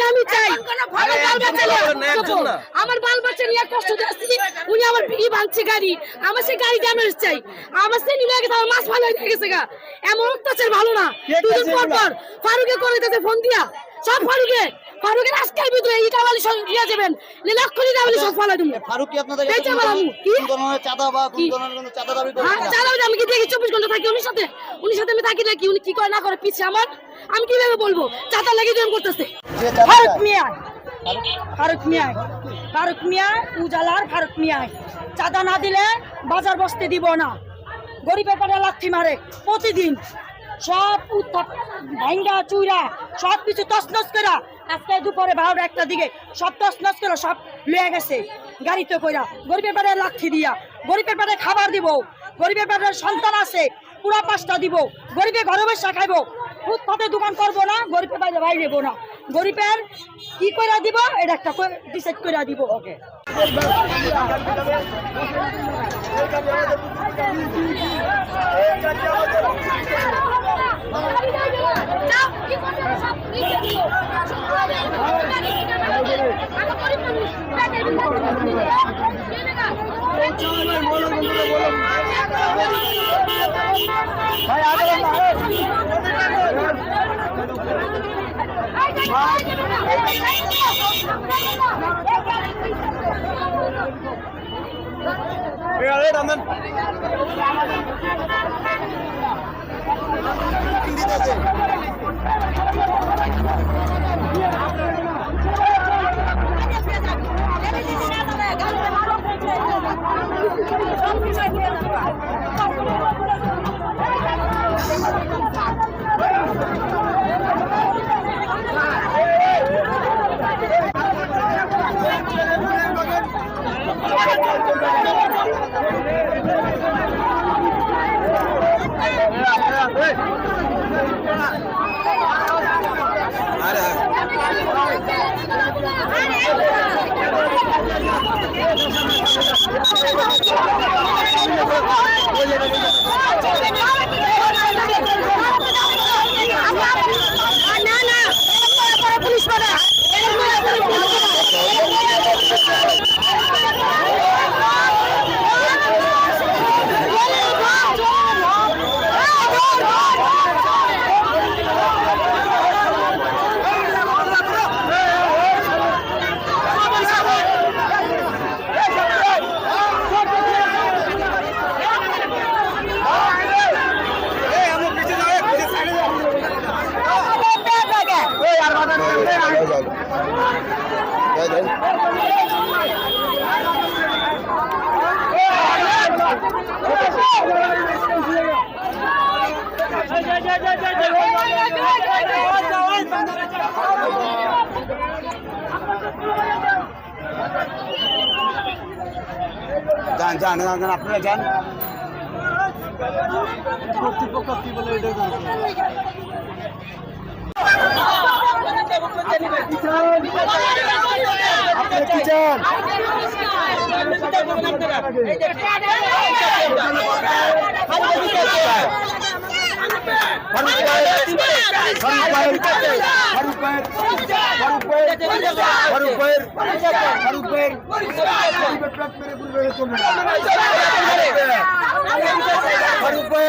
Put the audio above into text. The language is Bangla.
আমি চাই আমার বাল বাচ্চা নিয়ে কষ্ট দিচ্ছি, উনি আমার ভিড়ি ভাঙছে গাড়ি, আমার সেই গাড়ি ড্যামেজ চাই, আমার সে নিয়ে গেছে, আমার মাছ ভালো হয়ে গেছে গা, এমন অত্যাচার ভালো না। দুদিন পর পর ফারুকে করে দিতেছে ফোন দিয়া, সব ফারুকের আজকের ভিতরে ইটা বালি সব দিয়া যাবেন, লক্ষণী দাবি সব ফলা দিন। ফারুক কি আপনাদের কাছে কোন ধরনের চাঁদা বা কোন ধরনের চাঁদা দাবি করে? হ্যাঁ, চাঁদা আমি কি দেখি 24 ঘন্টা থাকি উনির সাথে আমি থাকি নাকি, উনি কি করে না করে পিছে আমার, আমি কিভাবে বলবো? চাঁদা লাগিয়ে জয়েন করতেছে ফারুক মিয়া উজালার ফারুক মিয়া চাঁদা না দিলে বাজার বসতে দিব না। গরিবের পাড়ে লাথি মারে প্রতিদিন, সব ভাঙ্গা চুইরা সব কিছু তছনছ করা, আজকে দুপুরে 12টা 1টার দিকে সব তছনছ করে সব লয়ে গেছে গাড়িতে কইরা। গরিবের পাড়ে লাথি দিয়া, গরিবের পাড়ে খাবার দিব, গরিবের পাড়ে সন্তান আছে পুরা 5টা দিব, গরিবের ঘরে বসে খাইবো, ফুটপাতে দোকান করবো না, গরিবের বাইরে বাইরেব না। গরিবের কি করে দিব এটা একটা ডিসাইড করে দিব। ওকে যান আপনারা যান। কর্তৃপক্ষ কি বলে এটা কি চান? ফারুক ভাই